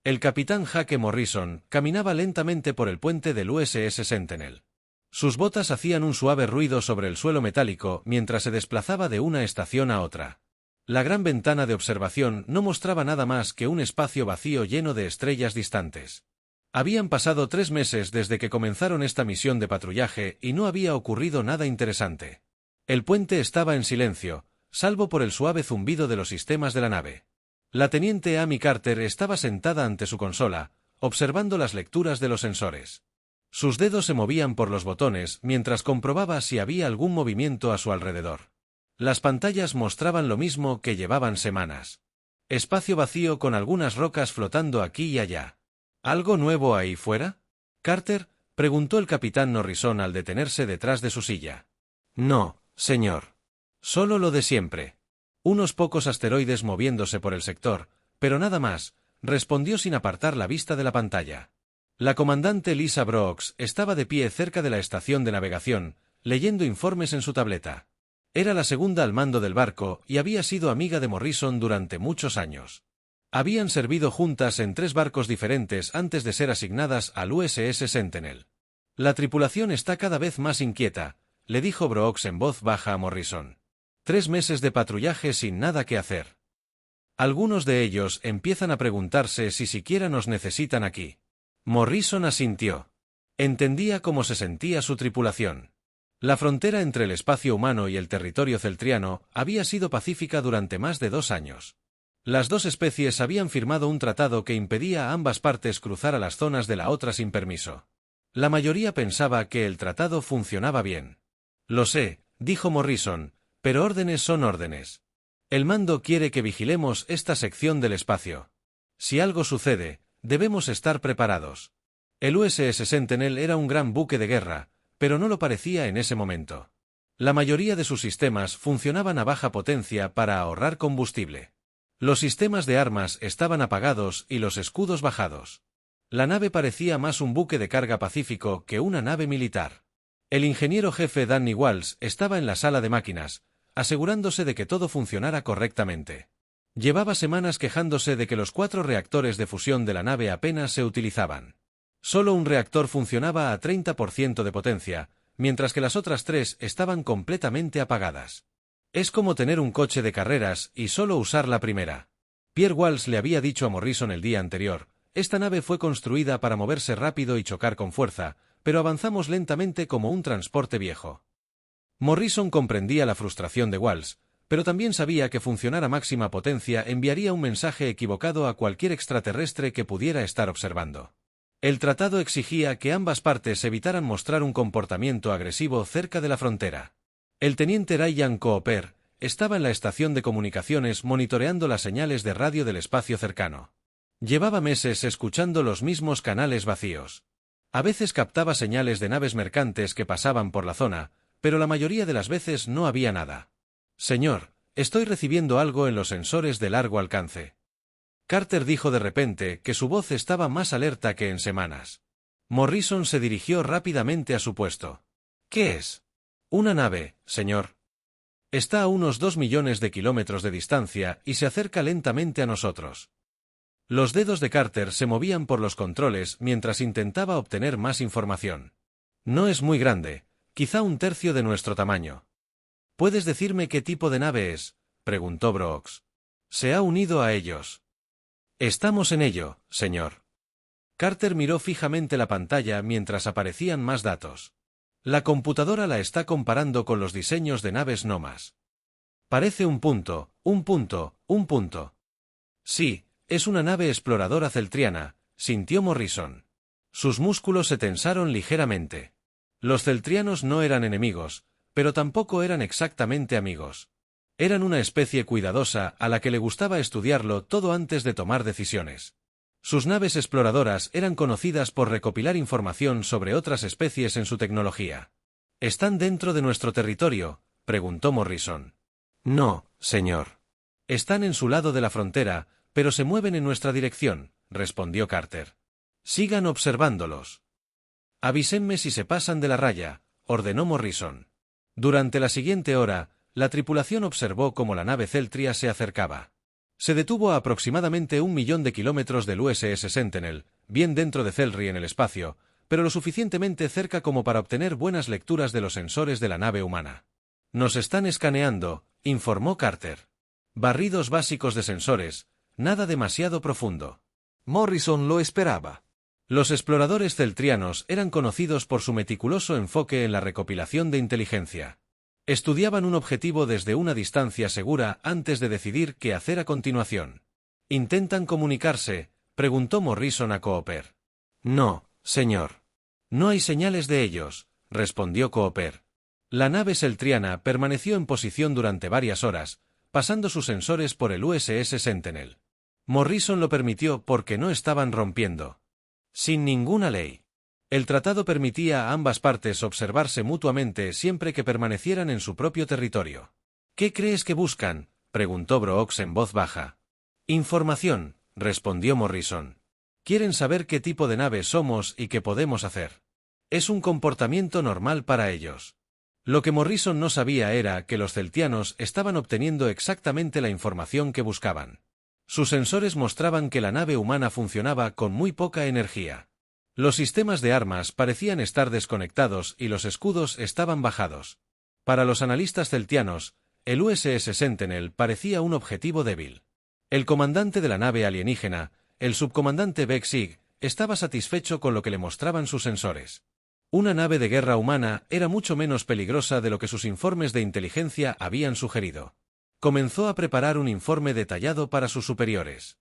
El capitán Jake Morrison caminaba lentamente por el puente del USS Sentinel. Sus botas hacían un suave ruido sobre el suelo metálico mientras se desplazaba de una estación a otra. La gran ventana de observación no mostraba nada más que un espacio vacío lleno de estrellas distantes. Habían pasado 3 meses desde que comenzaron esta misión de patrullaje y no había ocurrido nada interesante. El puente estaba en silencio, salvo por el suave zumbido de los sistemas de la nave. La teniente Amy Carter estaba sentada ante su consola, observando las lecturas de los sensores. Sus dedos se movían por los botones mientras comprobaba si había algún movimiento a su alrededor. Las pantallas mostraban lo mismo que llevaban semanas. Espacio vacío con algunas rocas flotando aquí y allá. ¿Algo nuevo ahí fuera? Carter, preguntó el capitán Morrison al detenerse detrás de su silla. No, señor. Solo lo de siempre. Unos pocos asteroides moviéndose por el sector, pero nada más, respondió sin apartar la vista de la pantalla. La comandante Lisa Brooks estaba de pie cerca de la estación de navegación, leyendo informes en su tableta. Era la segunda al mando del barco y había sido amiga de Morrison durante muchos años. Habían servido juntas en 3 barcos diferentes antes de ser asignadas al USS Sentinel. La tripulación está cada vez más inquieta, le dijo Brooks en voz baja a Morrison. 3 meses de patrullaje sin nada que hacer. Algunos de ellos empiezan a preguntarse si siquiera nos necesitan aquí. Morrison asintió. Entendía cómo se sentía su tripulación. La frontera entre el espacio humano y el territorio celtriano había sido pacífica durante más de 2 años. Las 2 especies habían firmado un tratado que impedía a ambas partes cruzar a las zonas de la otra sin permiso. La mayoría pensaba que el tratado funcionaba bien. Lo sé, dijo Morrison, pero órdenes son órdenes. El mando quiere que vigilemos esta sección del espacio. Si algo sucede, debemos estar preparados. El USS Sentinel era un gran buque de guerra, pero no lo parecía en ese momento. La mayoría de sus sistemas funcionaban a baja potencia para ahorrar combustible. Los sistemas de armas estaban apagados y los escudos bajados. La nave parecía más un buque de carga pacífico que una nave militar. El ingeniero jefe Danny Walsh estaba en la sala de máquinas, asegurándose de que todo funcionara correctamente. Llevaba semanas quejándose de que los 4 reactores de fusión de la nave apenas se utilizaban. Solo un reactor funcionaba a 30% de potencia, mientras que las otras 3 estaban completamente apagadas. Es como tener un coche de carreras y solo usar la primera. Pierre Walsh le había dicho a Morrison el día anterior, esta nave fue construida para moverse rápido y chocar con fuerza, pero avanzamos lentamente como un transporte viejo. Morrison comprendía la frustración de Walsh, pero también sabía que funcionar a máxima potencia enviaría un mensaje equivocado a cualquier extraterrestre que pudiera estar observando. El tratado exigía que ambas partes evitaran mostrar un comportamiento agresivo cerca de la frontera. El teniente Ryan Cooper estaba en la estación de comunicaciones monitoreando las señales de radio del espacio cercano. Llevaba meses escuchando los mismos canales vacíos. A veces captaba señales de naves mercantes que pasaban por la zona, pero la mayoría de las veces no había nada. Señor, estoy recibiendo algo en los sensores de largo alcance. Carter dijo de repente que su voz estaba más alerta que en semanas. Morrison se dirigió rápidamente a su puesto. ¿Qué es? Una nave, señor. Está a unos 2 millones de kilómetros de distancia y se acerca lentamente a nosotros. Los dedos de Carter se movían por los controles mientras intentaba obtener más información. No es muy grande, quizá 1/3 de nuestro tamaño. ¿Puedes decirme qué tipo de nave es?, preguntó Brooks. Se ha unido a ellos. Estamos en ello, señor. Carter miró fijamente la pantalla mientras aparecían más datos. La computadora la está comparando con los diseños de naves Nomas. Parece un punto, un punto, un punto. Sí, es una nave exploradora celtriana, sintió Morrison. Sus músculos se tensaron ligeramente. Los celtrianos no eran enemigos, pero tampoco eran exactamente amigos. Eran una especie cuidadosa a la que le gustaba estudiarlo todo antes de tomar decisiones. Sus naves exploradoras eran conocidas por recopilar información sobre otras especies en su tecnología. ¿Están dentro de nuestro territorio?, preguntó Morrison. No, señor. Están en su lado de la frontera, pero se mueven en nuestra dirección, respondió Carter. Sigan observándolos. Avísenme si se pasan de la raya, ordenó Morrison. Durante la siguiente hora, la tripulación observó cómo la nave Celtria se acercaba. Se detuvo a aproximadamente 1 millón de kilómetros del USS Sentinel, bien dentro de Celri en el espacio, pero lo suficientemente cerca como para obtener buenas lecturas de los sensores de la nave humana. Nos están escaneando, informó Carter. Barridos básicos de sensores, nada demasiado profundo. Morrison lo esperaba. Los exploradores celtrianos eran conocidos por su meticuloso enfoque en la recopilación de inteligencia. Estudiaban un objetivo desde una distancia segura antes de decidir qué hacer a continuación. ¿Intentan comunicarse?, preguntó Morrison a Cooper. No, señor. No hay señales de ellos, respondió Cooper. La nave celtriana permaneció en posición durante varias horas, pasando sus sensores por el USS Sentinel. Morrison lo permitió porque no estaban rompiendo. Sin ninguna ley. El tratado permitía a ambas partes observarse mutuamente siempre que permanecieran en su propio territorio. ¿Qué crees que buscan?, preguntó Brooks en voz baja. Información, respondió Morrison. Quieren saber qué tipo de nave somos y qué podemos hacer. Es un comportamiento normal para ellos. Lo que Morrison no sabía era que los celtianos estaban obteniendo exactamente la información que buscaban. Sus sensores mostraban que la nave humana funcionaba con muy poca energía. Los sistemas de armas parecían estar desconectados y los escudos estaban bajados. Para los analistas celtianos, el USS Sentinel parecía un objetivo débil. El comandante de la nave alienígena, el subcomandante Beck Sig, estaba satisfecho con lo que le mostraban sus sensores. Una nave de guerra humana era mucho menos peligrosa de lo que sus informes de inteligencia habían sugerido. Comenzó a preparar un informe detallado para sus superiores.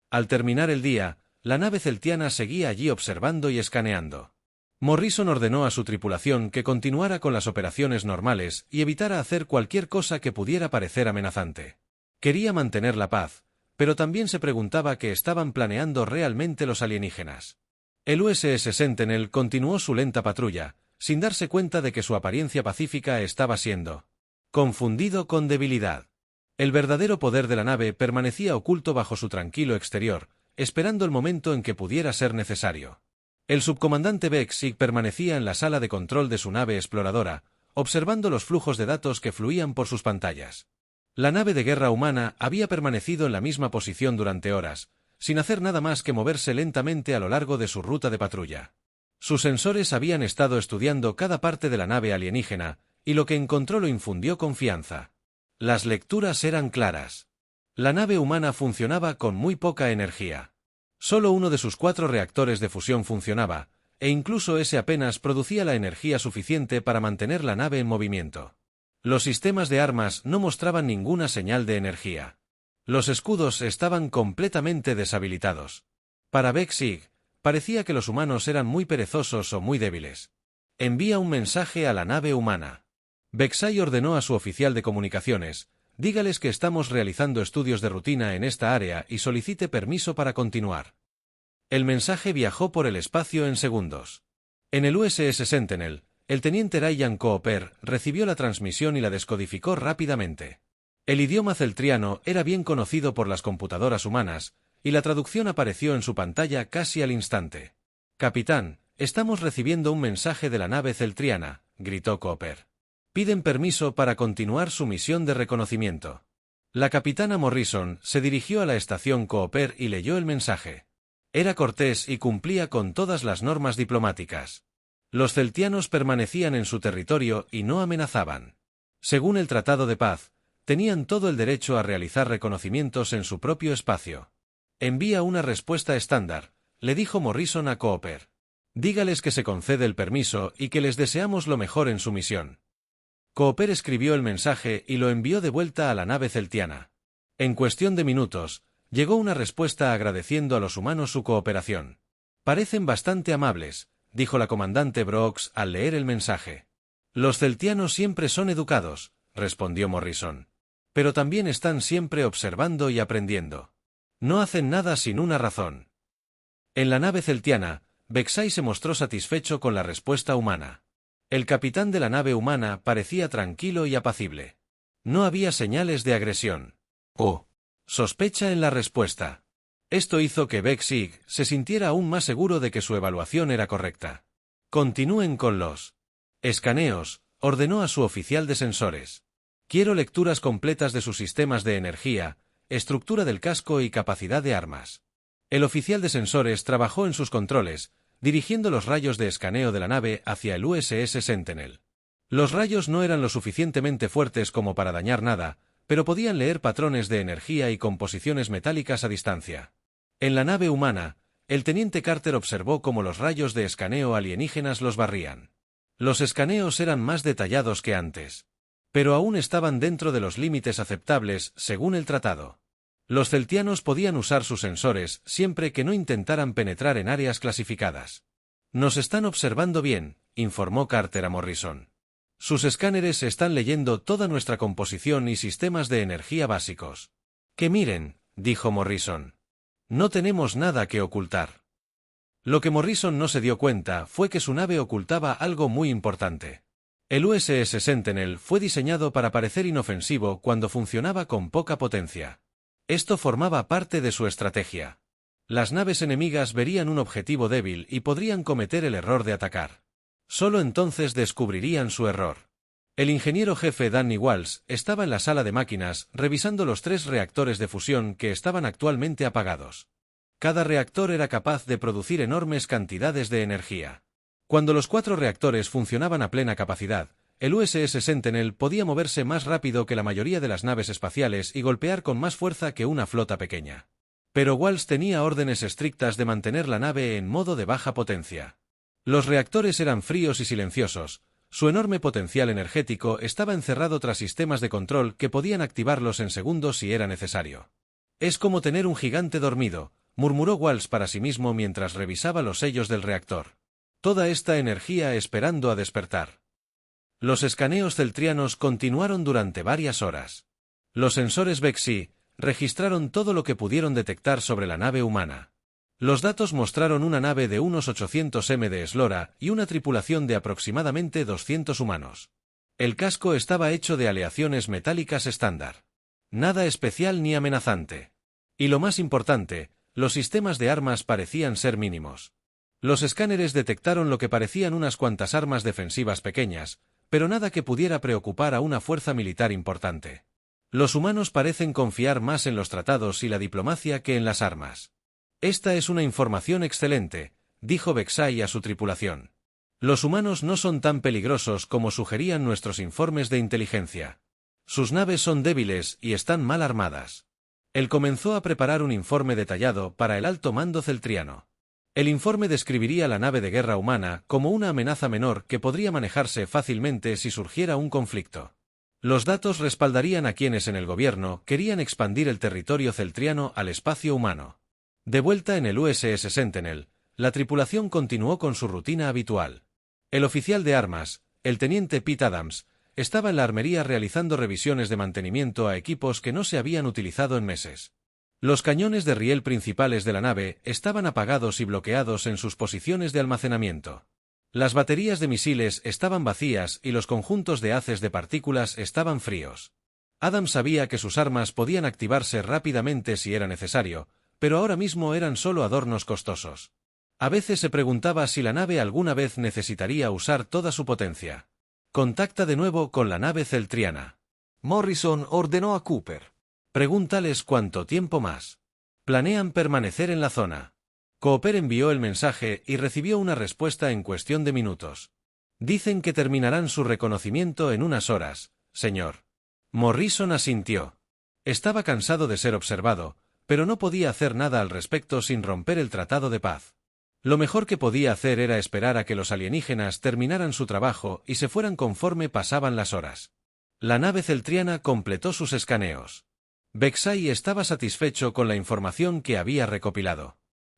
Al terminar el día, la nave celtiana seguía allí observando y escaneando. Morrison ordenó a su tripulación que continuara con las operaciones normales y evitara hacer cualquier cosa que pudiera parecer amenazante. Quería mantener la paz, pero también se preguntaba qué estaban planeando realmente los alienígenas. El USS Sentinel continuó su lenta patrulla, sin darse cuenta de que su apariencia pacífica estaba siendo confundido con debilidad. El verdadero poder de la nave permanecía oculto bajo su tranquilo exterior, esperando el momento en que pudiera ser necesario. El subcomandante Beck Sig permanecía en la sala de control de su nave exploradora, observando los flujos de datos que fluían por sus pantallas. La nave de guerra humana había permanecido en la misma posición durante horas, sin hacer nada más que moverse lentamente a lo largo de su ruta de patrulla. Sus sensores habían estado estudiando cada parte de la nave alienígena, y lo que encontró lo infundió confianza. Las lecturas eran claras. La nave humana funcionaba con muy poca energía. Solo uno de sus 4 reactores de fusión funcionaba, e incluso ese apenas producía la energía suficiente para mantener la nave en movimiento. Los sistemas de armas no mostraban ninguna señal de energía. Los escudos estaban completamente deshabilitados. Para Beck Sig, parecía que los humanos eran muy perezosos o muy débiles. Envía un mensaje a la nave humana. Becksay ordenó a su oficial de comunicaciones: dígales que estamos realizando estudios de rutina en esta área y solicite permiso para continuar. El mensaje viajó por el espacio en segundos. En el USS Sentinel, el teniente Ryan Cooper recibió la transmisión y la descodificó rápidamente. El idioma celtriano era bien conocido por las computadoras humanas, y la traducción apareció en su pantalla casi al instante. «Capitán, estamos recibiendo un mensaje de la nave celtriana», gritó Cooper. «Piden permiso para continuar su misión de reconocimiento». La capitana Morrison se dirigió a la estación Cooper y leyó el mensaje. Era cortés y cumplía con todas las normas diplomáticas. Los celtianos permanecían en su territorio y no amenazaban. Según el Tratado de Paz, tenían todo el derecho a realizar reconocimientos en su propio espacio. «Envía una respuesta estándar», le dijo Morrison a Cooper. «Dígales que se concede el permiso y que les deseamos lo mejor en su misión». Cooper escribió el mensaje y lo envió de vuelta a la nave celtiana. En cuestión de minutos, llegó una respuesta agradeciendo a los humanos su cooperación. «Parecen bastante amables», dijo la comandante Brooks al leer el mensaje. «Los celtianos siempre son educados», respondió Morrison. «Pero también están siempre observando y aprendiendo. No hacen nada sin una razón». En la nave celtiana, Becksay se mostró satisfecho con la respuesta humana. El capitán de la nave humana parecía tranquilo y apacible. No había señales de agresión. «Oh», sospecha en la respuesta. Esto hizo que Beck Sig se sintiera aún más seguro de que su evaluación era correcta. «Continúen con los escaneos», ordenó a su oficial de sensores. «Quiero lecturas completas de sus sistemas de energía, estructura del casco y capacidad de armas. El oficial de sensores trabajó en sus controles, dirigiendo los rayos de escaneo de la nave hacia el USS Sentinel. Los rayos no eran lo suficientemente fuertes como para dañar nada, pero podían leer patrones de energía y composiciones metálicas a distancia. En la nave humana, el teniente Carter observó cómo los rayos de escaneo alienígenas los barrían. Los escaneos eran más detallados que antes, pero aún estaban dentro de los límites aceptables según el tratado. Los celtianos podían usar sus sensores siempre que no intentaran penetrar en áreas clasificadas. «Nos están observando bien», informó Carter a Morrison. «Sus escáneres están leyendo toda nuestra composición y sistemas de energía básicos». «Que miren», dijo Morrison. «No tenemos nada que ocultar». Lo que Morrison no se dio cuenta fue que su nave ocultaba algo muy importante. El USS Sentinel fue diseñado para parecer inofensivo cuando funcionaba con poca potencia. Esto formaba parte de su estrategia. Las naves enemigas verían un objetivo débil y podrían cometer el error de atacar. Solo entonces descubrirían su error. El ingeniero jefe Danny Walsh estaba en la sala de máquinas revisando los 3 reactores de fusión que estaban actualmente apagados. Cada reactor era capaz de producir enormes cantidades de energía. Cuando los 4 reactores funcionaban a plena capacidad, el USS Sentinel podía moverse más rápido que la mayoría de las naves espaciales y golpear con más fuerza que una flota pequeña. Pero Walsh tenía órdenes estrictas de mantener la nave en modo de baja potencia. Los reactores eran fríos y silenciosos. Su enorme potencial energético estaba encerrado tras sistemas de control que podían activarlos en segundos si era necesario. «Es como tener un gigante dormido», murmuró Walsh para sí mismo mientras revisaba los sellos del reactor. «Toda esta energía esperando a despertar». Los escaneos celtrianos continuaron durante varias horas. Los sensores Vexi registraron todo lo que pudieron detectar sobre la nave humana. Los datos mostraron una nave de unos 800 m de eslora y una tripulación de aproximadamente 200 humanos. El casco estaba hecho de aleaciones metálicas estándar. Nada especial ni amenazante. Y lo más importante, los sistemas de armas parecían ser mínimos. Los escáneres detectaron lo que parecían unas cuantas armas defensivas pequeñas, pero nada que pudiera preocupar a una fuerza militar importante. Los humanos parecen confiar más en los tratados y la diplomacia que en las armas. «Esta es una información excelente», dijo Vexai a su tripulación. «Los humanos no son tan peligrosos como sugerían nuestros informes de inteligencia. Sus naves son débiles y están mal armadas». Él comenzó a preparar un informe detallado para el alto mando celtriano. El informe describiría la nave de guerra humana como una amenaza menor que podría manejarse fácilmente si surgiera un conflicto. Los datos respaldarían a quienes en el gobierno querían expandir el territorio celtriano al espacio humano. De vuelta en el USS Sentinel, la tripulación continuó con su rutina habitual. El oficial de armas, el teniente Pete Adams, estaba en la armería realizando revisiones de mantenimiento a equipos que no se habían utilizado en meses. Los cañones de riel principales de la nave estaban apagados y bloqueados en sus posiciones de almacenamiento. Las baterías de misiles estaban vacías y los conjuntos de haces de partículas estaban fríos. Adams sabía que sus armas podían activarse rápidamente si era necesario, pero ahora mismo eran solo adornos costosos. A veces se preguntaba si la nave alguna vez necesitaría usar toda su potencia. «Contacta de nuevo con la nave celtriana». Morrison ordenó a Cooper. «Pregúntales cuánto tiempo más. Planean permanecer en la zona». Cooper envió el mensaje y recibió una respuesta en cuestión de minutos. «Dicen que terminarán su reconocimiento en unas horas, señor». Morrison asintió. Estaba cansado de ser observado, pero no podía hacer nada al respecto sin romper el tratado de paz. Lo mejor que podía hacer era esperar a que los alienígenas terminaran su trabajo y se fueran conforme pasaban las horas. La nave celtriana completó sus escaneos. Vexai estaba satisfecho con la información que había recopilado.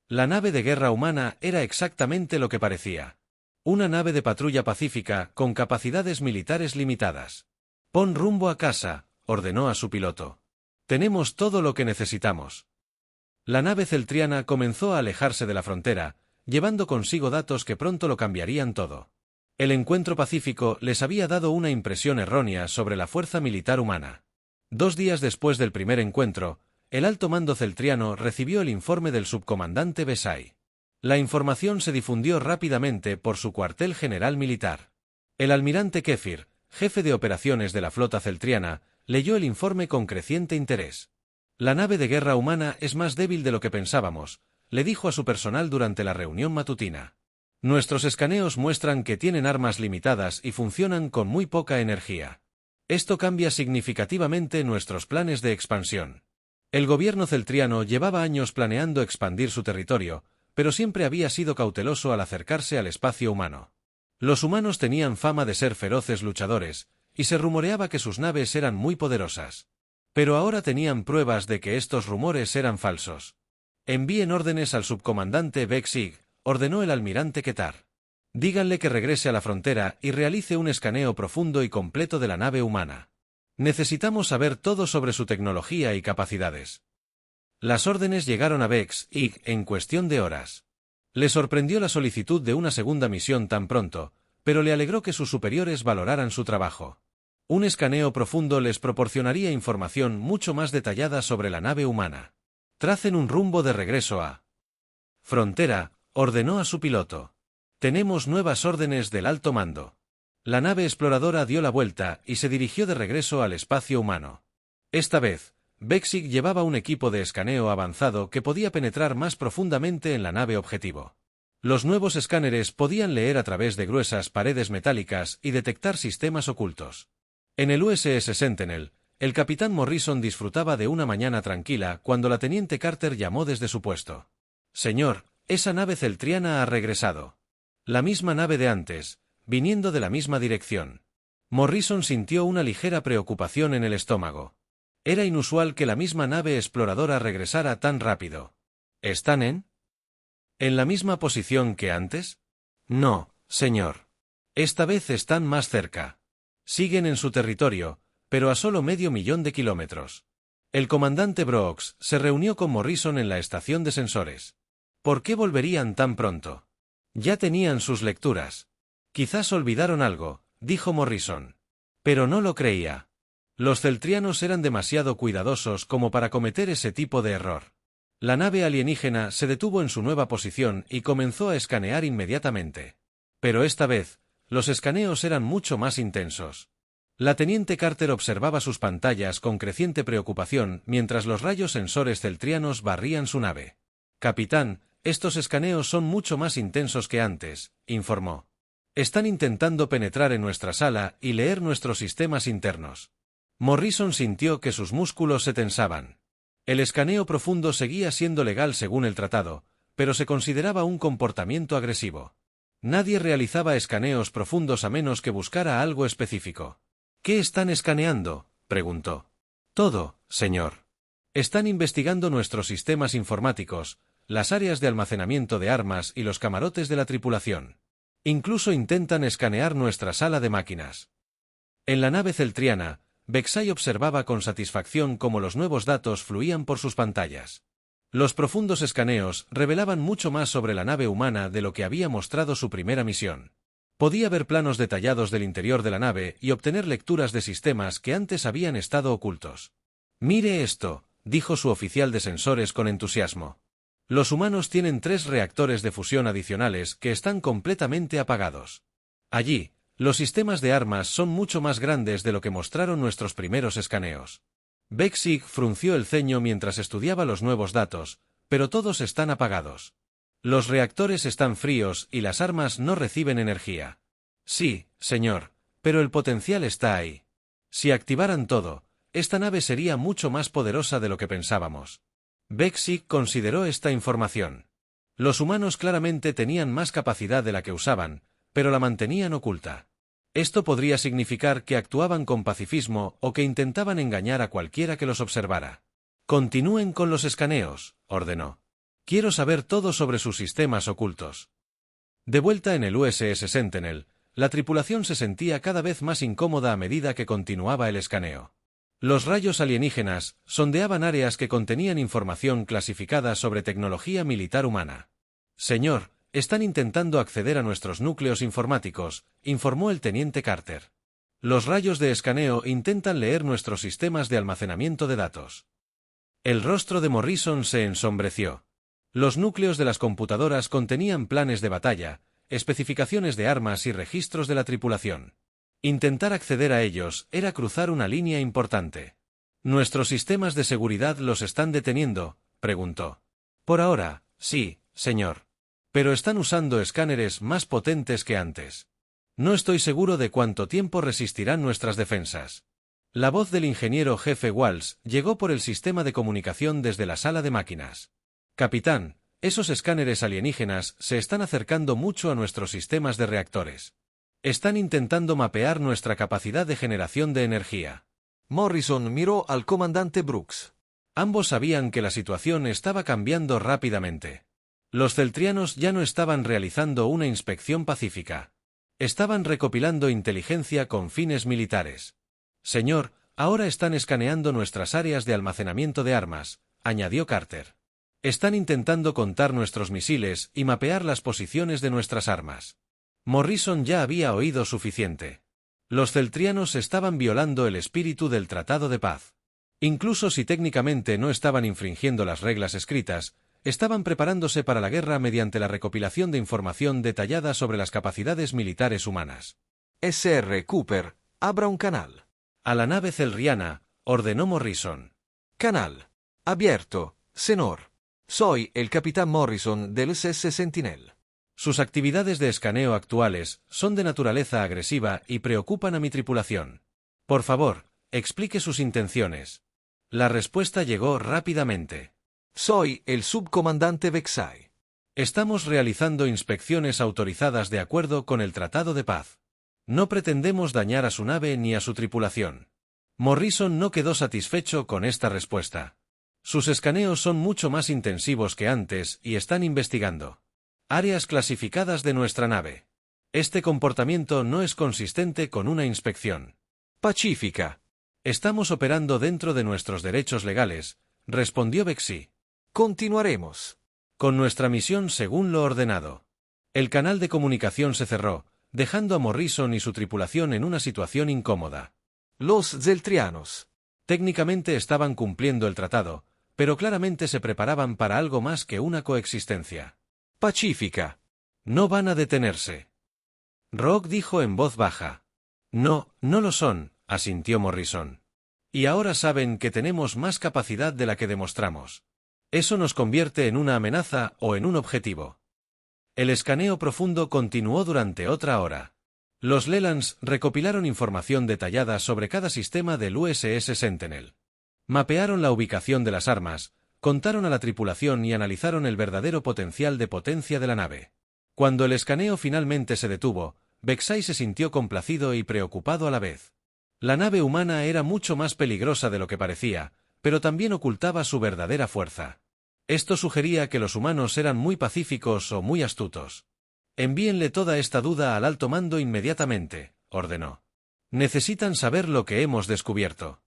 La nave de guerra humana era exactamente lo que parecía. Una nave de patrulla pacífica con capacidades militares limitadas. «Pon rumbo a casa», ordenó a su piloto. «Tenemos todo lo que necesitamos». La nave celtriana comenzó a alejarse de la frontera, llevando consigo datos que pronto lo cambiarían todo. El encuentro pacífico les había dado una impresión errónea sobre la fuerza militar humana. 2 días después del primer encuentro, el alto mando celtriano recibió el informe del subcomandante Vexai. La información se difundió rápidamente por su cuartel general militar. El almirante Kefir, jefe de operaciones de la flota celtriana, leyó el informe con creciente interés. La nave de guerra humana es más débil de lo que pensábamos, le dijo a su personal durante la reunión matutina. Nuestros escaneos muestran que tienen armas limitadas y funcionan con muy poca energía. Esto cambia significativamente nuestros planes de expansión. El gobierno celtriano llevaba años planeando expandir su territorio, pero siempre había sido cauteloso al acercarse al espacio humano. Los humanos tenían fama de ser feroces luchadores, y se rumoreaba que sus naves eran muy poderosas. Pero ahora tenían pruebas de que estos rumores eran falsos. Envíen órdenes al subcomandante Beck-Sig, ordenó el almirante Ketar. Díganle que regrese a la frontera y realice un escaneo profundo y completo de la nave humana. Necesitamos saber todo sobre su tecnología y capacidades. Las órdenes llegaron a Beck-Sig en cuestión de horas. Le sorprendió la solicitud de una segunda misión tan pronto, pero le alegró que sus superiores valoraran su trabajo. Un escaneo profundo les proporcionaría información mucho más detallada sobre la nave humana. Tracen un rumbo de regreso a frontera, ordenó a su piloto. Tenemos nuevas órdenes del alto mando. La nave exploradora dio la vuelta y se dirigió de regreso al espacio humano. Esta vez, Beck-Sig llevaba un equipo de escaneo avanzado que podía penetrar más profundamente en la nave objetivo. Los nuevos escáneres podían leer a través de gruesas paredes metálicas y detectar sistemas ocultos. En el USS Sentinel, el capitán Morrison disfrutaba de una mañana tranquila cuando la teniente Carter llamó desde su puesto. «Señor, esa nave celtriana ha regresado. La misma nave de antes, viniendo de la misma dirección». Morrison sintió una ligera preocupación en el estómago. Era inusual que la misma nave exploradora regresara tan rápido. ¿Están en la misma posición que antes? No, señor. Esta vez están más cerca. Siguen en su territorio, pero a solo 500.000 kilómetros. El comandante Brooks se reunió con Morrison en la estación de sensores. ¿Por qué volverían tan pronto? Ya tenían sus lecturas. Quizás olvidaron algo, dijo Morrison. Pero no lo creía. Los celtrianos eran demasiado cuidadosos como para cometer ese tipo de error. La nave alienígena se detuvo en su nueva posición y comenzó a escanear inmediatamente. Pero esta vez, los escaneos eran mucho más intensos. La teniente Carter observaba sus pantallas con creciente preocupación mientras los rayos sensores celtrianos barrían su nave. «Capitán, estos escaneos son mucho más intensos que antes», informó. «Están intentando penetrar en nuestra sala y leer nuestros sistemas internos». Morrison sintió que sus músculos se tensaban. El escaneo profundo seguía siendo legal según el tratado, pero se consideraba un comportamiento agresivo. Nadie realizaba escaneos profundos a menos que buscara algo específico. «¿Qué están escaneando?», preguntó. «Todo, señor. Están investigando nuestros sistemas informáticos, las áreas de almacenamiento de armas y los camarotes de la tripulación. Incluso intentan escanear nuestra sala de máquinas». En la nave celtriana, Beck-Sig observaba con satisfacción cómo los nuevos datos fluían por sus pantallas. Los profundos escaneos revelaban mucho más sobre la nave humana de lo que había mostrado su primera misión. Podía ver planos detallados del interior de la nave y obtener lecturas de sistemas que antes habían estado ocultos. «Mire esto», dijo su oficial de sensores con entusiasmo. «Los humanos tienen 3 reactores de fusión adicionales que están completamente apagados. Allí, los sistemas de armas son mucho más grandes de lo que mostraron nuestros primeros escaneos». Beck-Sig frunció el ceño mientras estudiaba los nuevos datos, pero todos están apagados. Los reactores están fríos y las armas no reciben energía. Sí, señor, pero el potencial está ahí. Si activaran todo, esta nave sería mucho más poderosa de lo que pensábamos. Beck-Sig consideró esta información. Los humanos claramente tenían más capacidad de la que usaban, pero la mantenían oculta. Esto podría significar que actuaban con pacifismo o que intentaban engañar a cualquiera que los observara. «Continúen con los escaneos», ordenó. «Quiero saber todo sobre sus sistemas ocultos». De vuelta en el USS Sentinel, la tripulación se sentía cada vez más incómoda a medida que continuaba el escaneo. Los rayos alienígenas sondeaban áreas que contenían información clasificada sobre tecnología militar humana. «Señor, están intentando acceder a nuestros núcleos informáticos», informó el teniente Carter. «Los rayos de escaneo intentan leer nuestros sistemas de almacenamiento de datos». El rostro de Morrison se ensombreció. Los núcleos de las computadoras contenían planes de batalla, especificaciones de armas y registros de la tripulación. Intentar acceder a ellos era cruzar una línea importante. ¿Nuestros sistemas de seguridad los están deteniendo?, preguntó. Por ahora, sí, señor. Pero están usando escáneres más potentes que antes. No estoy seguro de cuánto tiempo resistirán nuestras defensas. La voz del ingeniero jefe Walsh llegó por el sistema de comunicación desde la sala de máquinas. Capitán, esos escáneres alienígenas se están acercando mucho a nuestros sistemas de reactores. Están intentando mapear nuestra capacidad de generación de energía. Morrison miró al comandante Brooks. Ambos sabían que la situación estaba cambiando rápidamente. Los celtrianos ya no estaban realizando una inspección pacífica. Estaban recopilando inteligencia con fines militares. Señor, ahora están escaneando nuestras áreas de almacenamiento de armas, añadió Carter. Están intentando contar nuestros misiles y mapear las posiciones de nuestras armas. Morrison ya había oído suficiente. Los celtrianos estaban violando el espíritu del Tratado de Paz. Incluso si técnicamente no estaban infringiendo las reglas escritas, estaban preparándose para la guerra mediante la recopilación de información detallada sobre las capacidades militares humanas. Sr. Cooper, abra un canal. A la nave celriana, ordenó Morrison. Canal. Abierto, señor. Soy el capitán Morrison del SS Sentinel. Sus actividades de escaneo actuales son de naturaleza agresiva y preocupan a mi tripulación. Por favor, explique sus intenciones. La respuesta llegó rápidamente. Soy el subcomandante Vexay. Estamos realizando inspecciones autorizadas de acuerdo con el Tratado de Paz. No pretendemos dañar a su nave ni a su tripulación. Morrison no quedó satisfecho con esta respuesta. Sus escaneos son mucho más intensivos que antes y están investigando áreas clasificadas de nuestra nave. Este comportamiento no es consistente con una inspección pacífica. Estamos operando dentro de nuestros derechos legales, respondió Vexay. Continuaremos con nuestra misión según lo ordenado. El canal de comunicación se cerró, dejando a Morrison y su tripulación en una situación incómoda. Los celtrianos técnicamente estaban cumpliendo el tratado, pero claramente se preparaban para algo más que una coexistencia pacífica. No van a detenerse. Rock dijo en voz baja. No, no lo son, asintió Morrison. Y ahora saben que tenemos más capacidad de la que demostramos. Eso nos convierte en una amenaza o en un objetivo. El escaneo profundo continuó durante otra hora. Los Lelands recopilaron información detallada sobre cada sistema del USS Sentinel. Mapearon la ubicación de las armas, contaron a la tripulación y analizaron el verdadero potencial de potencia de la nave. Cuando el escaneo finalmente se detuvo, Vexay se sintió complacido y preocupado a la vez. La nave humana era mucho más peligrosa de lo que parecía, pero también ocultaba su verdadera fuerza. Esto sugería que los humanos eran muy pacíficos o muy astutos. Envíenle toda esta duda al alto mando inmediatamente, ordenó. Necesitan saber lo que hemos descubierto.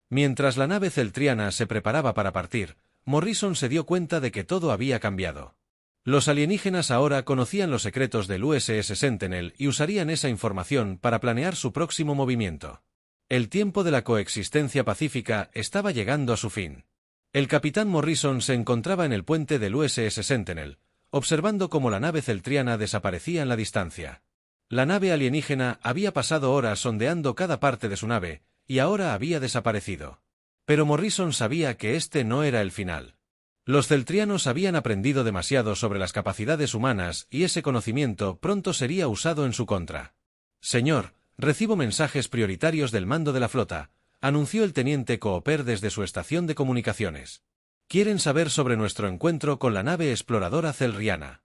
Mientras la nave celtriana se preparaba para partir, Morrison se dio cuenta de que todo había cambiado. Los alienígenas ahora conocían los secretos del USS Sentinel y usarían esa información para planear su próximo movimiento. El tiempo de la coexistencia pacífica estaba llegando a su fin. El capitán Morrison se encontraba en el puente del USS Sentinel, observando cómo la nave celtriana desaparecía en la distancia. La nave alienígena había pasado horas sondeando cada parte de su nave, y ahora había desaparecido. Pero Morrison sabía que este no era el final. Los celtrianos habían aprendido demasiado sobre las capacidades humanas y ese conocimiento pronto sería usado en su contra. Señor, recibo mensajes prioritarios del mando de la flota, anunció el teniente Cooper desde su estación de comunicaciones. Quieren saber sobre nuestro encuentro con la nave exploradora celriana.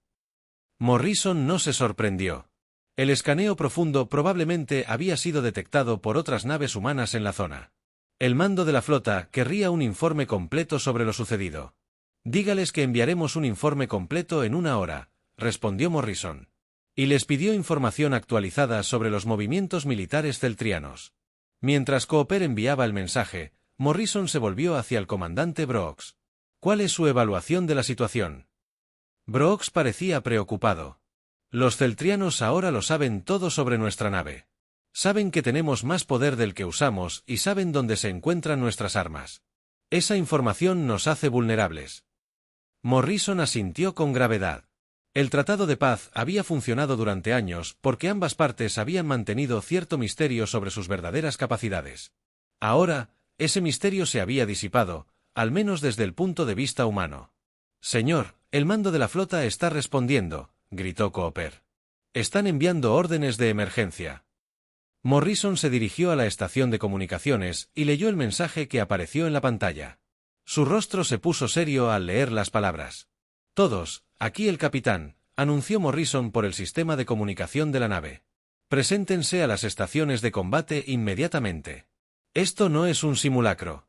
Morrison no se sorprendió. El escaneo profundo probablemente había sido detectado por otras naves humanas en la zona. El mando de la flota querría un informe completo sobre lo sucedido. Dígales que enviaremos un informe completo en 1 hora, respondió Morrison. Y les pidió información actualizada sobre los movimientos militares celtrianos. Mientras Cooper enviaba el mensaje, Morrison se volvió hacia el comandante Brooks. ¿Cuál es su evaluación de la situación? Brooks parecía preocupado. Los celtrianos ahora lo saben todo sobre nuestra nave. Saben que tenemos más poder del que usamos y saben dónde se encuentran nuestras armas. Esa información nos hace vulnerables. Morrison asintió con gravedad. El Tratado de Paz había funcionado durante años porque ambas partes habían mantenido cierto misterio sobre sus verdaderas capacidades. Ahora, Ese misterio se había disipado, al menos desde el punto de vista humano. «Señor, el mando de la flota está respondiendo», gritó Cooper. «Están enviando órdenes de emergencia». Morrison se dirigió a la estación de comunicaciones y leyó el mensaje que apareció en la pantalla. Su rostro se puso serio al leer las palabras. «Todos, aquí el capitán», anunció Morrison por el sistema de comunicación de la nave. «Preséntense a las estaciones de combate inmediatamente. Esto no es un simulacro».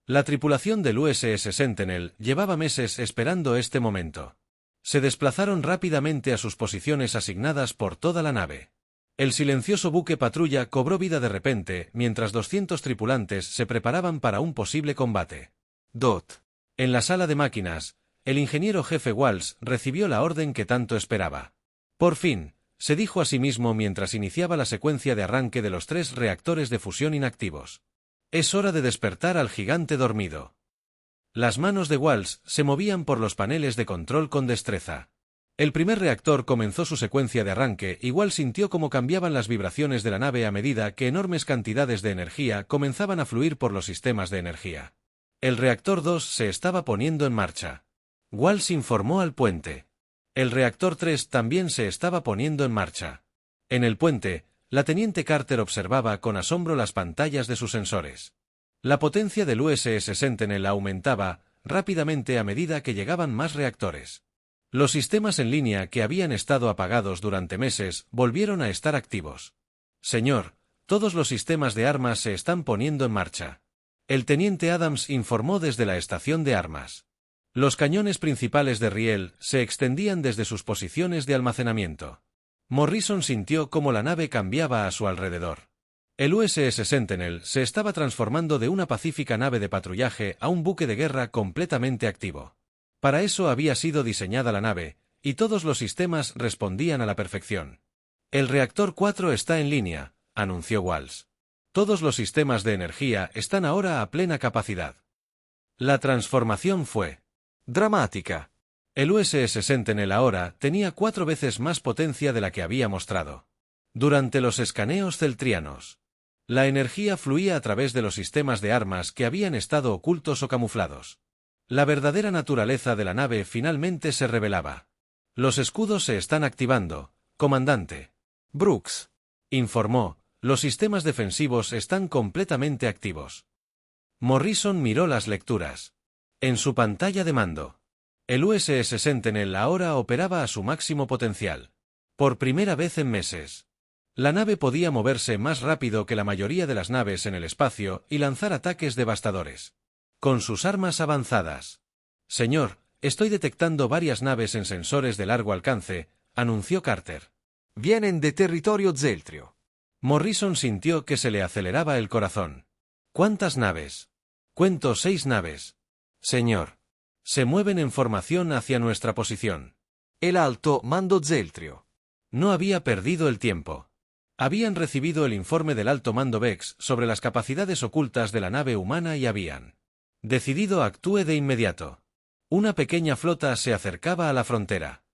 La tripulación del USS Sentinel llevaba meses esperando este momento. Se desplazaron rápidamente a sus posiciones asignadas por toda la nave. El silencioso buque patrulla cobró vida de repente mientras 200 tripulantes se preparaban para un posible combate. En la sala de máquinas, el ingeniero jefe Walsh recibió la orden que tanto esperaba. Por fin, se dijo a sí mismo mientras iniciaba la secuencia de arranque de los 3 reactores de fusión inactivos. Es hora de despertar al gigante dormido. Las manos de Walsh se movían por los paneles de control con destreza. El primer reactor comenzó su secuencia de arranque y Walsh sintió cómo cambiaban las vibraciones de la nave a medida que enormes cantidades de energía comenzaban a fluir por los sistemas de energía. El reactor 2 se estaba poniendo en marcha. Walsh informó al puente. El reactor 3 también se estaba poniendo en marcha. En el puente, la teniente Carter observaba con asombro las pantallas de sus sensores. La potencia del USS Sentinel aumentaba rápidamente a medida que llegaban más reactores. Los sistemas en línea que habían estado apagados durante meses volvieron a estar activos. «Señor, todos los sistemas de armas se están poniendo en marcha». El teniente Adams informó desde la estación de armas. Los cañones principales de riel se extendían desde sus posiciones de almacenamiento. Morrison sintió cómo la nave cambiaba a su alrededor. El USS Sentinel se estaba transformando de una pacífica nave de patrullaje a un buque de guerra completamente activo. Para eso había sido diseñada la nave, y todos los sistemas respondían a la perfección. «El reactor 4 está en línea», anunció Walsh. «Todos los sistemas de energía están ahora a plena capacidad». La transformación fue dramática. El USS Sentinel ahora tenía 4 veces más potencia de la que había mostrado. Durante los escaneos celtrianos, la energía fluía a través de los sistemas de armas que habían estado ocultos o camuflados. La verdadera naturaleza de la nave finalmente se revelaba. «Los escudos se están activando, comandante». «Brooks», informó, «los sistemas defensivos están completamente activos». Morrison miró las lecturas. En su pantalla de mando, el USS Sentinel ahora operaba a su máximo potencial. Por primera vez en meses. La nave podía moverse más rápido que la mayoría de las naves en el espacio y lanzar ataques devastadores. Con sus armas avanzadas. «Señor, estoy detectando varias naves en sensores de largo alcance», anunció Carter. «Vienen de territorio Zeltrio». Morrison sintió que se le aceleraba el corazón. «¿Cuántas naves?» «Cuento 6 naves». «Señor. Se mueven en formación hacia nuestra posición». «El alto mando Zeltrio». No había perdido el tiempo. Habían recibido el informe del alto mando Vex sobre las capacidades ocultas de la nave humana y habían decidido actúe de inmediato. Una pequeña flota se acercaba a la frontera.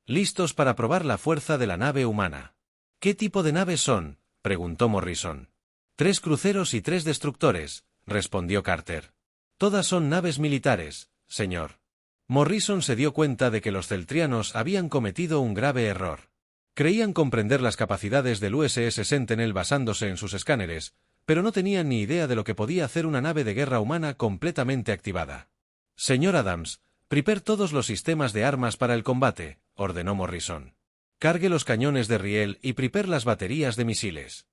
Listos para probar la fuerza de la nave humana. «¿Qué tipo de naves son?», preguntó Morrison. 3 cruceros y 3 destructores, respondió Carter. «Todas son naves militares, señor». Morrison se dio cuenta de que los celtrianos habían cometido un grave error. Creían comprender las capacidades del USS Sentinel basándose en sus escáneres, pero no tenían ni idea de lo que podía hacer una nave de guerra humana completamente activada. «Señor Adams, prepare todos los sistemas de armas para el combate», ordenó Morrison. «Cargue los cañones de riel y prepare las baterías de misiles».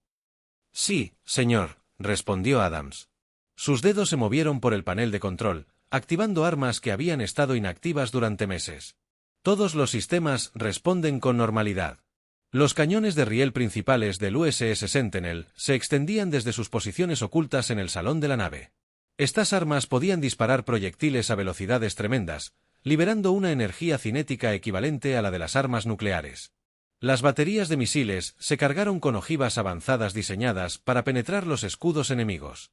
«Sí, señor», respondió Adams. Sus dedos se movieron por el panel de control, activando armas que habían estado inactivas durante meses. Todos los sistemas responden con normalidad. Los cañones de riel principales del USS Sentinel se extendían desde sus posiciones ocultas en el salón de la nave. Estas armas podían disparar proyectiles a velocidades tremendas, liberando una energía cinética equivalente a la de las armas nucleares. Las baterías de misiles se cargaron con ojivas avanzadas diseñadas para penetrar los escudos enemigos.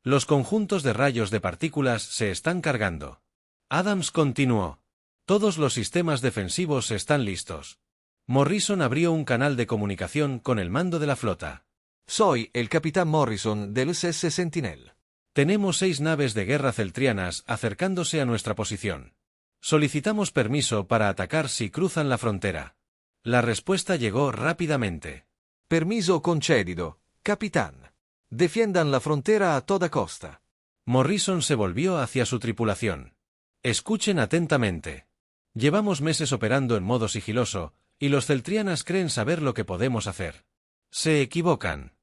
Los conjuntos de rayos de partículas se están cargando. Adams continuó. Todos los sistemas defensivos están listos. Morrison abrió un canal de comunicación con el mando de la flota. «Soy el capitán Morrison del USS Sentinel». Tenemos 6 naves de guerra celtrianas acercándose a nuestra posición. Solicitamos permiso para atacar si cruzan la frontera. La respuesta llegó rápidamente. Permiso concedido, capitán. Defiendan la frontera a toda costa. Morrison se volvió hacia su tripulación. Escuchen atentamente. Llevamos meses operando en modo sigiloso, y los celtrianas creen saber lo que podemos hacer. Se equivocan.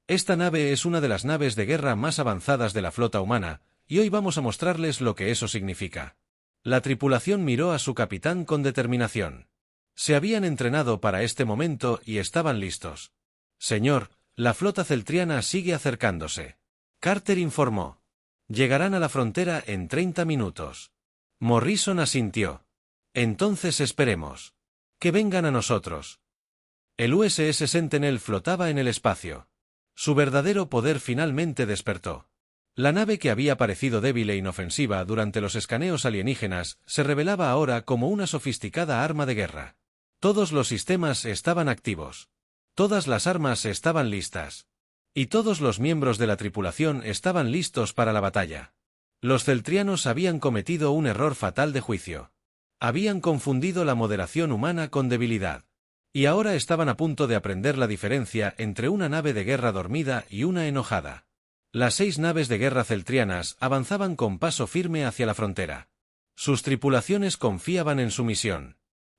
Esta nave es una de las naves de guerra más avanzadas de la flota humana, y hoy vamos a mostrarles lo que eso significa. La tripulación miró a su capitán con determinación. Se habían entrenado para este momento y estaban listos. Señor, la flota celtriana sigue acercándose. Carter informó. Llegarán a la frontera en 30 minutos. Morrison asintió. Entonces esperemos. Que vengan a nosotros. El USS Sentinel flotaba en el espacio. Su verdadero poder finalmente despertó. La nave que había parecido débil e inofensiva durante los escaneos alienígenas se revelaba ahora como una sofisticada arma de guerra. Todos los sistemas estaban activos. Todas las armas estaban listas. Y todos los miembros de la tripulación estaban listos para la batalla. Los celtrianos habían cometido un error fatal de juicio. Habían confundido la moderación humana con debilidad. Y ahora estaban a punto de aprender la diferencia entre una nave de guerra dormida y una enojada. Las 6 naves de guerra celtrianas avanzaban con paso firme hacia la frontera. Sus tripulaciones confiaban en su misión.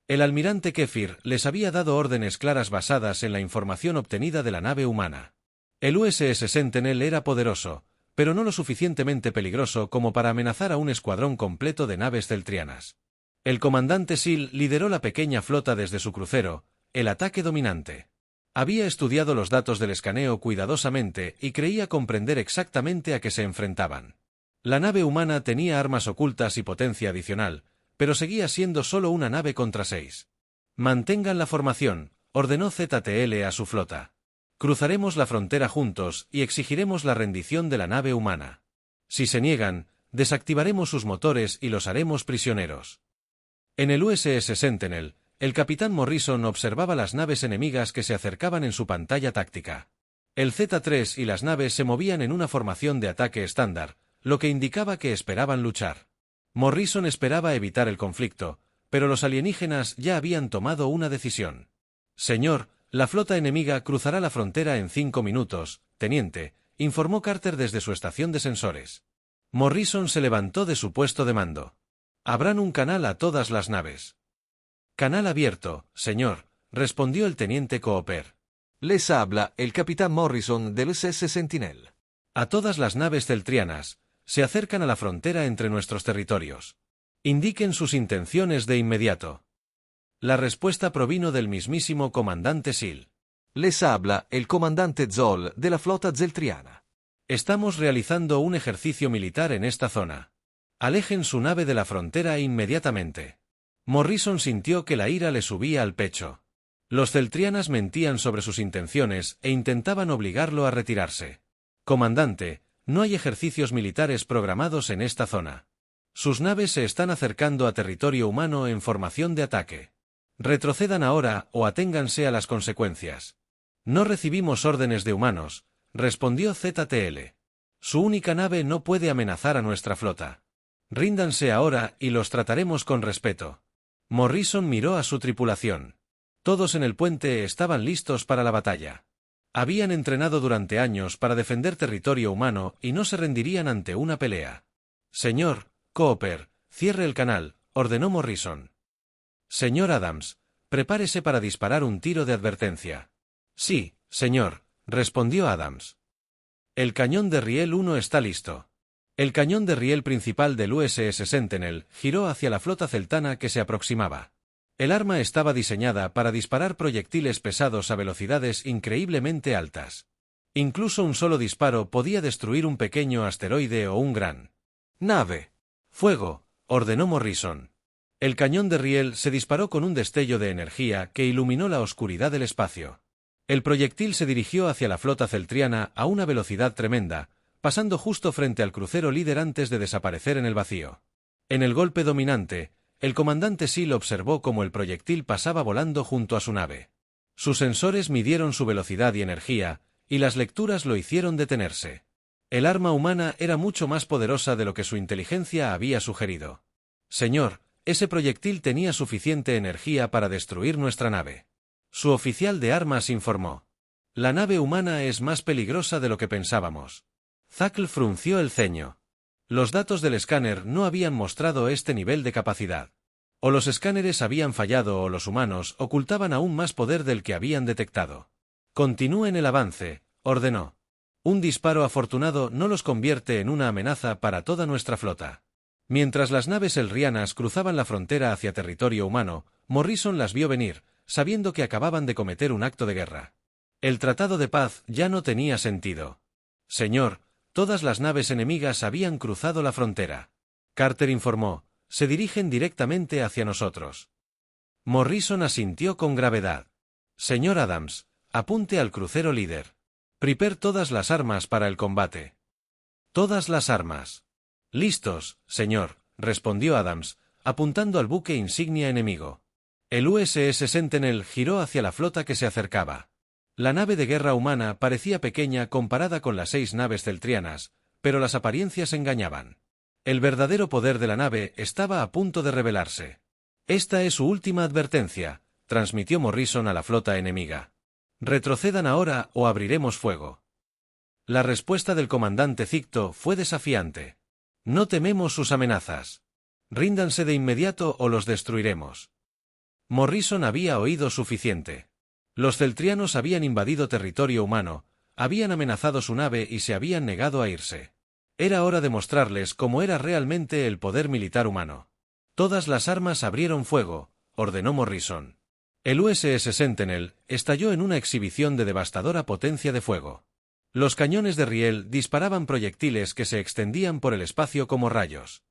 El almirante Kefir les había dado órdenes claras basadas en la información obtenida de la nave humana. El USS Sentinel era poderoso, pero no lo suficientemente peligroso como para amenazar a un escuadrón completo de naves celtrianas. El comandante Seal lideró la pequeña flota desde su crucero, el ataque dominante. Había estudiado los datos del escaneo cuidadosamente y creía comprender exactamente a qué se enfrentaban. La nave humana tenía armas ocultas y potencia adicional, pero seguía siendo solo una nave contra 6. Mantengan la formación, ordenó ZTL a su flota. Cruzaremos la frontera juntos y exigiremos la rendición de la nave humana. Si se niegan, desactivaremos sus motores y los haremos prisioneros. En el USS Sentinel, el capitán Morrison observaba las naves enemigas que se acercaban en su pantalla táctica. El Z-3 y las naves se movían en una formación de ataque estándar, lo que indicaba que esperaban luchar. Morrison esperaba evitar el conflicto, pero los alienígenas ya habían tomado una decisión. Señor, la flota enemiga cruzará la frontera en 5 minutos, teniente, informó Carter desde su estación de sensores. Morrison se levantó de su puesto de mando. Abran un canal a todas las naves. Canal abierto, señor, respondió el teniente Cooper. Les habla el capitán Morrison del USS Sentinel. A todas las naves celtrianas, se acercan a la frontera entre nuestros territorios. Indiquen sus intenciones de inmediato. La respuesta provino del mismísimo comandante Seal. Les habla el comandante Zoll de la flota celtriana. Estamos realizando un ejercicio militar en esta zona. Alejen su nave de la frontera inmediatamente. Morrison sintió que la ira le subía al pecho. Los celtrianas mentían sobre sus intenciones e intentaban obligarlo a retirarse. Comandante, no hay ejercicios militares programados en esta zona. Sus naves se están acercando a territorio humano en formación de ataque. Retrocedan ahora o aténganse a las consecuencias. No recibimos órdenes de humanos, respondió ZTL. Su única nave no puede amenazar a nuestra flota. Ríndanse ahora y los trataremos con respeto. Morrison miró a su tripulación. Todos en el puente estaban listos para la batalla. Habían entrenado durante años para defender territorio humano y no se rendirían ante una pelea. Señor Cooper, cierre el canal, ordenó Morrison. Señor Adams, prepárese para disparar un tiro de advertencia. Sí, señor, respondió Adams. El cañón de riel 1 está listo. El cañón de riel principal del USS Sentinel giró hacia la flota celtana que se aproximaba. El arma estaba diseñada para disparar proyectiles pesados a velocidades increíblemente altas. Incluso un solo disparo podía destruir un pequeño asteroide o un gran nave. Fuego, ordenó Morrison. El cañón de riel se disparó con un destello de energía que iluminó la oscuridad del espacio. El proyectil se dirigió hacia la flota celtriana a una velocidad tremenda, pasando justo frente al crucero líder antes de desaparecer en el vacío. En el golpe dominante, el comandante Seal observó cómo el proyectil pasaba volando junto a su nave. Sus sensores midieron su velocidad y energía, y las lecturas lo hicieron detenerse. El arma humana era mucho más poderosa de lo que su inteligencia había sugerido. Señor, ese proyectil tenía suficiente energía para destruir nuestra nave. Su oficial de armas informó. La nave humana es más peligrosa de lo que pensábamos. Zackl frunció el ceño. Los datos del escáner no habían mostrado este nivel de capacidad. O los escáneres habían fallado o los humanos ocultaban aún más poder del que habían detectado. Continúen el avance, ordenó. Un disparo afortunado no los convierte en una amenaza para toda nuestra flota. Mientras las naves elrianas cruzaban la frontera hacia territorio humano, Morrison las vio venir, sabiendo que acababan de cometer un acto de guerra. El tratado de paz ya no tenía sentido. Señor, todas las naves enemigas habían cruzado la frontera. Carter informó, se dirigen directamente hacia nosotros. Morrison asintió con gravedad. Señor Adams, apunte al crucero líder. Prepare todas las armas para el combate. Todas las armas. Listos, señor, respondió Adams, apuntando al buque insignia enemigo. El USS Sentinel giró hacia la flota que se acercaba. La nave de guerra humana parecía pequeña comparada con las 6 naves celtrianas, pero las apariencias engañaban. El verdadero poder de la nave estaba a punto de revelarse. Esta es su última advertencia, transmitió Morrison a la flota enemiga. Retrocedan ahora o abriremos fuego. La respuesta del comandante Zicto fue desafiante. No tememos sus amenazas. Ríndanse de inmediato o los destruiremos. Morrison había oído suficiente. Los celtrianos habían invadido territorio humano, habían amenazado su nave y se habían negado a irse. Era hora de mostrarles cómo era realmente el poder militar humano. Todas las armas abrieron fuego, ordenó Morrison. El USS Sentinel estalló en una exhibición de devastadora potencia de fuego. Los cañones de riel disparaban proyectiles que se extendían por el espacio como rayos.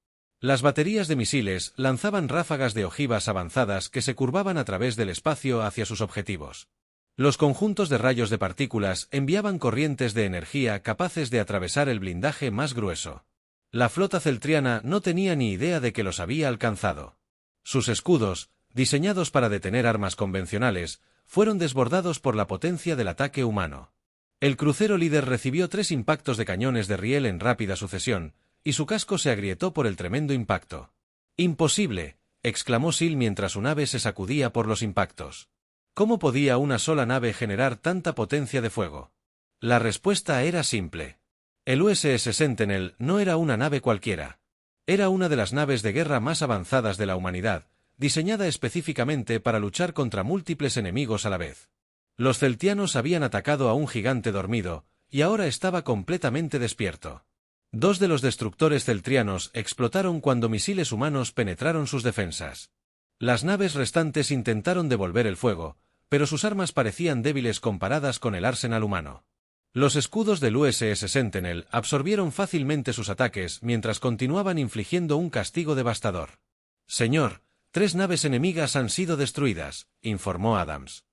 Las baterías de misiles lanzaban ráfagas de ojivas avanzadas que se curvaban a través del espacio hacia sus objetivos. Los conjuntos de rayos de partículas enviaban corrientes de energía capaces de atravesar el blindaje más grueso. La flota celtriana no tenía ni idea de que los había alcanzado. Sus escudos, diseñados para detener armas convencionales, fueron desbordados por la potencia del ataque humano. El crucero líder recibió 3 impactos de cañones de riel en rápida sucesión, y su casco se agrietó por el tremendo impacto. «¡Imposible!», exclamó Sil mientras su nave se sacudía por los impactos. ¿Cómo podía una sola nave generar tanta potencia de fuego? La respuesta era simple. El USS Sentinel no era una nave cualquiera. Era una de las naves de guerra más avanzadas de la humanidad, diseñada específicamente para luchar contra múltiples enemigos a la vez. Los celtianos habían atacado a un gigante dormido, y ahora estaba completamente despierto. 2 de los destructores celtrianos explotaron cuando misiles humanos penetraron sus defensas. Las naves restantes intentaron devolver el fuego, pero sus armas parecían débiles comparadas con el arsenal humano. Los escudos del USS Sentinel absorbieron fácilmente sus ataques mientras continuaban infligiendo un castigo devastador. Señor, 3 naves enemigas han sido destruidas, informó Adams.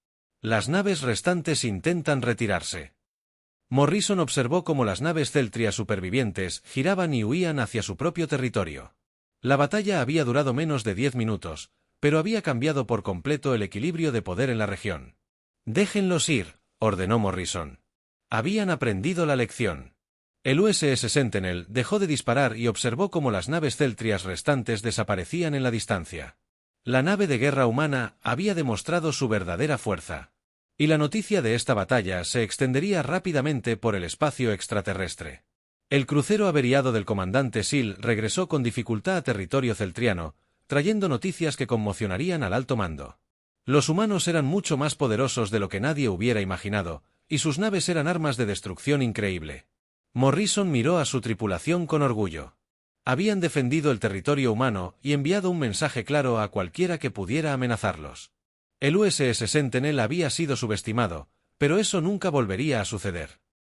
Las naves restantes intentan retirarse. Morrison observó cómo las naves celtrias supervivientes giraban y huían hacia su propio territorio. La batalla había durado menos de 10 minutos, pero había cambiado por completo el equilibrio de poder en la región. «Déjenlos ir», ordenó Morrison. Habían aprendido la lección. El USS Sentinel dejó de disparar y observó cómo las naves celtrias restantes desaparecían en la distancia. La nave de guerra humana había demostrado su verdadera fuerza. Y la noticia de esta batalla se extendería rápidamente por el espacio extraterrestre. El crucero averiado del comandante Sil regresó con dificultad a territorio celtriano, trayendo noticias que conmocionarían al alto mando. Los humanos eran mucho más poderosos de lo que nadie hubiera imaginado, y sus naves eran armas de destrucción increíble. Morrison miró a su tripulación con orgullo. Habían defendido el territorio humano y enviado un mensaje claro a cualquiera que pudiera amenazarlos. El USS Sentinel había sido subestimado, pero eso nunca volvería a suceder.